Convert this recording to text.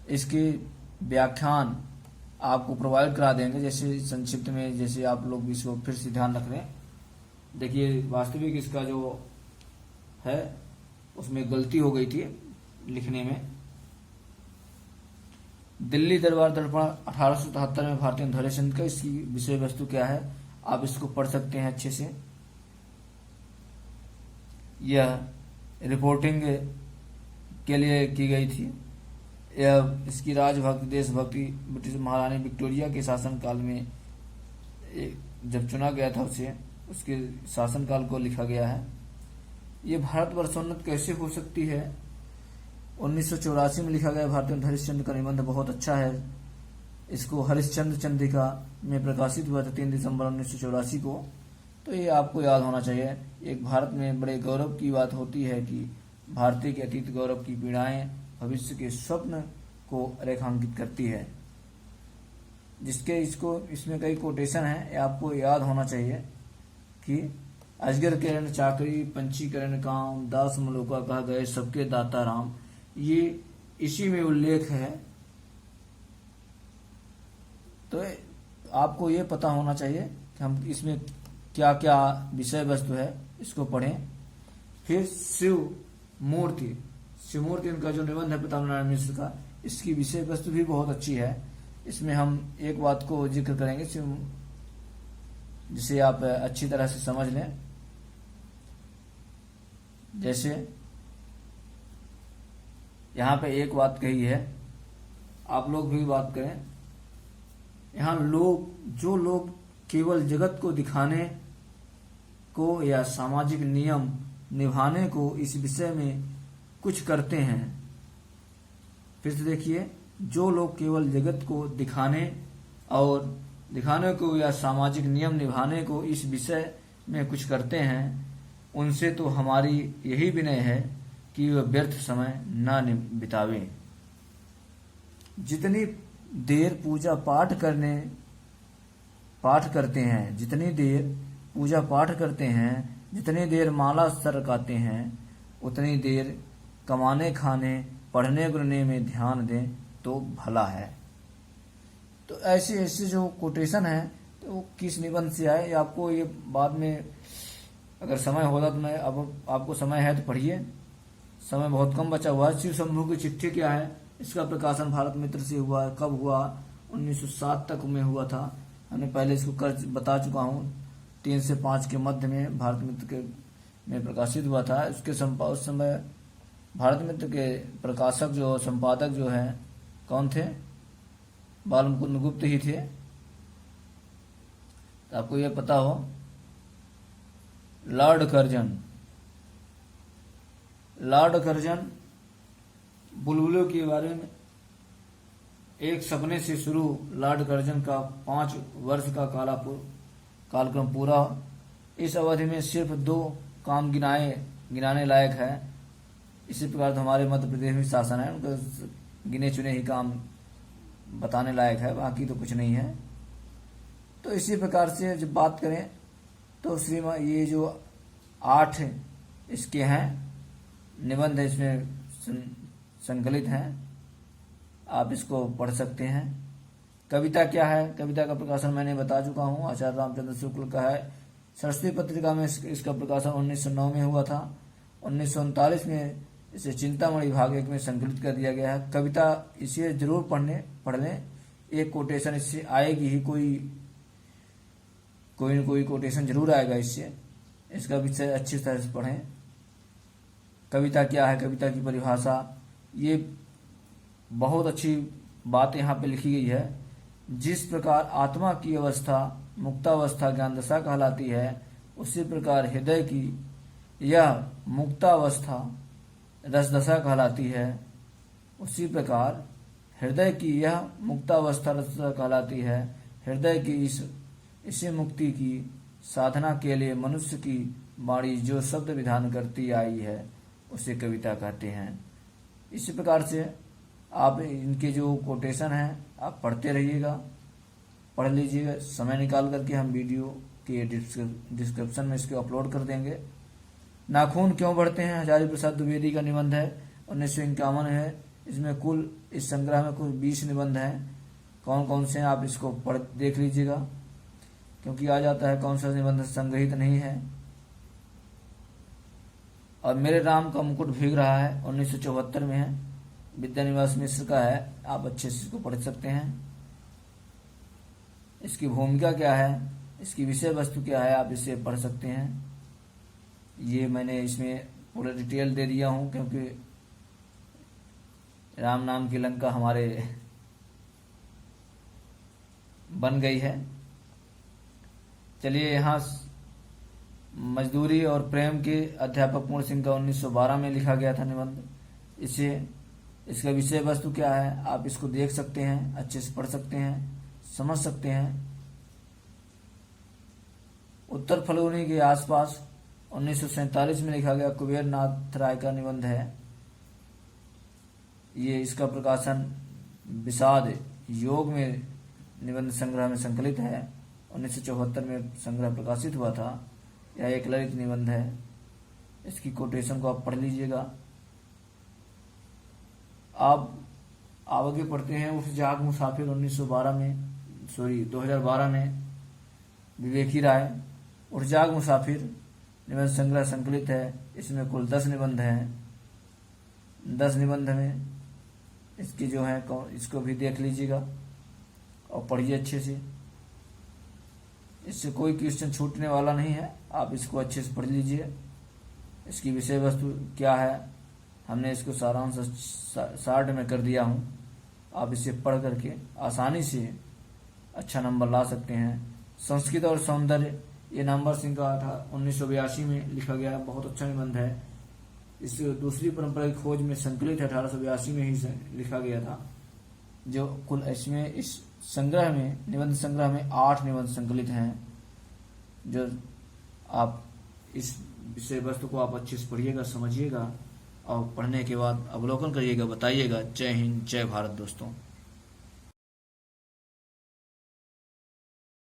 इसकी व्याख्यान आपको प्रोवाइड करा देंगे। जैसे संक्षिप्त में, जैसे आप लोग इसको फिर से ध्यान रख लें। देखिए, वास्तविक इसका जो है उसमें गलती हो गई थी लिखने में। दिल्ली दरबार दर्पण 1877 में भारतीय धैर्य चंद का, इसकी विषय वस्तु क्या है आप इसको पढ़ सकते हैं अच्छे से। यह रिपोर्टिंग के लिए की गई थी। यह इसकी राजभक्ति देशभक्ति ब्रिटिश महारानी विक्टोरिया के शासनकाल में जब चुना गया था उसे, उसके शासनकाल को लिखा गया है। ये भारतवर्षोन्नत कैसे हो सकती है 1984 में लिखा गया भारतीय हरिश्चंद्र का निबंध बहुत अच्छा है। इसको हरिश्चंद्र चंद्रिका में प्रकाशित हुआ था 3 दिसंबर 1984 को। तो ये आपको याद होना चाहिए। एक भारत में बड़े गौरव की बात होती है कि भारतीय के अतीत गौरव की पीड़ाएं भविष्य के स्वप्न को रेखांकित करती है। जिसके इसमें कई कोटेशन हैं, ये आपको याद होना चाहिए कि अजगर किरण चाकरी पंचीकरण काम दास मलोका कहा गए सबके दाता राम, ये इसी में उल्लेख है। तो आपको ये पता होना चाहिए कि हम इसमें क्या क्या विषय वस्तु है, इसको पढ़ें। फिर शिव मूर्ति इनका जो निबंध है प्रताप नारायण मिश्र का, इसकी विषय वस्तु भी बहुत अच्छी है। इसमें हम एक बात को जिक्र करेंगे जिसे आप अच्छी तरह से समझ लें। जैसे यहाँ पे एक बात कही है, आप लोग भी बात करें। यहाँ जो लोग केवल जगत को दिखाने को या सामाजिक नियम निभाने को इस विषय में कुछ करते हैं। फिर से देखिए, जो लोग केवल जगत को दिखाने को या सामाजिक नियम निभाने को इस विषय में कुछ करते हैं, उनसे तो हमारी यही विनय है कि वह व्यर्थ समय न बितावे। जितनी देर पूजा पाठ करते हैं, जितनी देर पूजा पाठ करते हैं, जितनी देर माला सरकाते हैं, उतनी देर कमाने खाने पढ़ने बुढ़ने में ध्यान दें तो भला है। तो ऐसे जो कोटेशन है तो वो किस निबंध से आए, आपको ये बाद में अगर समय होगा तो मैं, अब आपको समय है तो पढ़िए, समय बहुत कम बचा हुआ है। शिव शंभू की चिट्ठी क्या है, इसका प्रकाशन भारत मित्र से हुआ है। कब हुआ? 1907 तक में हुआ था। हमने पहले इसको बता चुका हूँ। 3 से 5 के मध्य में भारत मित्र के में प्रकाशित हुआ था। उस समय भारत मित्र के प्रकाशक जो संपादक जो हैं कौन थे? बाल मुकुंद गुप्त ही थे। तो आपको यह पता हो, लॉर्ड कर्जन बुलबुलों के बारे में एक सपने से शुरू लॉर्ड कर्जन का 5 वर्ष का कालक्रम पूरा। इस अवधि में सिर्फ 2 काम गिनाने लायक है। इसी प्रकार हमारे मध्य प्रदेश में शासन है, उनका गिने चुने ही काम बताने लायक है, बाकी तो कुछ नहीं है। तो इसी प्रकार से जब बात करें तो ये जो 8 इसके हैं निबंध इसमें संकलित हैं, आप इसको पढ़ सकते हैं। कविता क्या है? कविता का प्रकाशन मैंने बता चुका हूँ, आचार्य रामचंद्र शुक्ल का है। सरस्वती पत्रिका में इसका प्रकाशन 1909 में हुआ था। 1939 में इसे चिंतामणि भाग 1 में संकलित कर दिया गया है। कविता इसे जरूर पढ़ लें। एक कोटेशन इससे आएगी ही, कोई न कोई कोटेशन जरूर आएगा इससे। इसका विषय अच्छी तरह से पढ़ें। कविता क्या है, कविता की परिभाषा, ये बहुत अच्छी बात यहाँ पे लिखी गई है। जिस प्रकार आत्मा की अवस्था मुक्तावस्था ज्ञान दशा कहलाती है, उसी प्रकार हृदय की यह मुक्तावस्था रसदशा कहलाती है। उसी प्रकार हृदय की यह मुक्तावस्था रसदशा कहलाती है। हृदय की इसी मुक्ति की साधना के लिए मनुष्य की वाणी जो शब्द विधान करती आई है, उसे कविता कहते हैं। इसी प्रकार से आप इनके जो कोटेशन हैं आप पढ़ते रहिएगा, पढ़ लीजिएगा। समय निकाल करके हम वीडियो के डिस्क्रिप्शन में इसको अपलोड कर देंगे। नाखून क्यों बढ़ते हैं, हजारी प्रसाद द्विवेदी का निबंध है, 1951 है। इसमें कुल इस संग्रह में कुल 20 निबंध हैं। कौन कौन से हैं आप इसको पढ़ देख लीजिएगा, क्योंकि आ जाता है कौन सा निबंध संग्रहित नहीं है। और मेरे राम का मुकुट भीग रहा है 1974 में है, विद्यानिवास मिश्र का है, आप अच्छे से इसको पढ़ सकते हैं। इसकी भूमिका क्या है, इसकी विषय वस्तु क्या है, आप इसे पढ़ सकते हैं। ये मैंने इसमें पूरा डिटेल दे दिया हूँ, क्योंकि राम नाम की लंका हमारे बन गई है। चलिए, यहाँ मजदूरी और प्रेम के अध्यापक पूर्ण सिंह का 1912 में लिखा गया था निबंध। इसका विषय वस्तु क्या है आप इसको देख सकते हैं, अच्छे से पढ़ सकते हैं, समझ सकते हैं। उत्तर फल्गुनी के आसपास 1947 में लिखा गया कुबेर नाथ राय का निबंध है। ये इसका प्रकाशन विषाद योग में निबंध संग्रह में संकलित है। 1974 में संग्रह प्रकाशित हुआ था। यह एक ललित निबंध है। इसकी कोटेशन को आप पढ़ लीजिएगा। आप आगे पढ़ते हैं उस जाग मुसाफिर 2012 में विवेकी राय। उठ जाग मुसाफिर निबंध संग्रह संकलित है। इसमें कुल 10 निबंध हैं। 10 निबंध में इसकी जो है इसको भी देख लीजिएगा और पढ़िए अच्छे से। इससे कोई क्वेश्चन छूटने वाला नहीं है, आप इसको अच्छे से पढ़ लीजिए। इसकी विषय वस्तु क्या है हमने इसको सारांश शार्ट में कर दिया हूँ। आप इसे पढ़ करके आसानी से अच्छा नंबर ला सकते हैं। संस्कृत और सौंदर्य, ये नंबर सिंह का था 1982 में लिखा गया, बहुत अच्छा निबंध है। इस दूसरी परंपरा की खोज में संकलित है, 1882 में ही लिखा गया था। जो कुल इसमें इस संग्रह में निबंध संग्रह में 8 निबंध संकलित हैं। जो आप इस विषय वस्तु को आप अच्छे से पढ़िएगा, समझिएगा और पढ़ने के बाद अवलोकन करिएगा, बताइएगा। जय हिंद, जय भारत दोस्तों।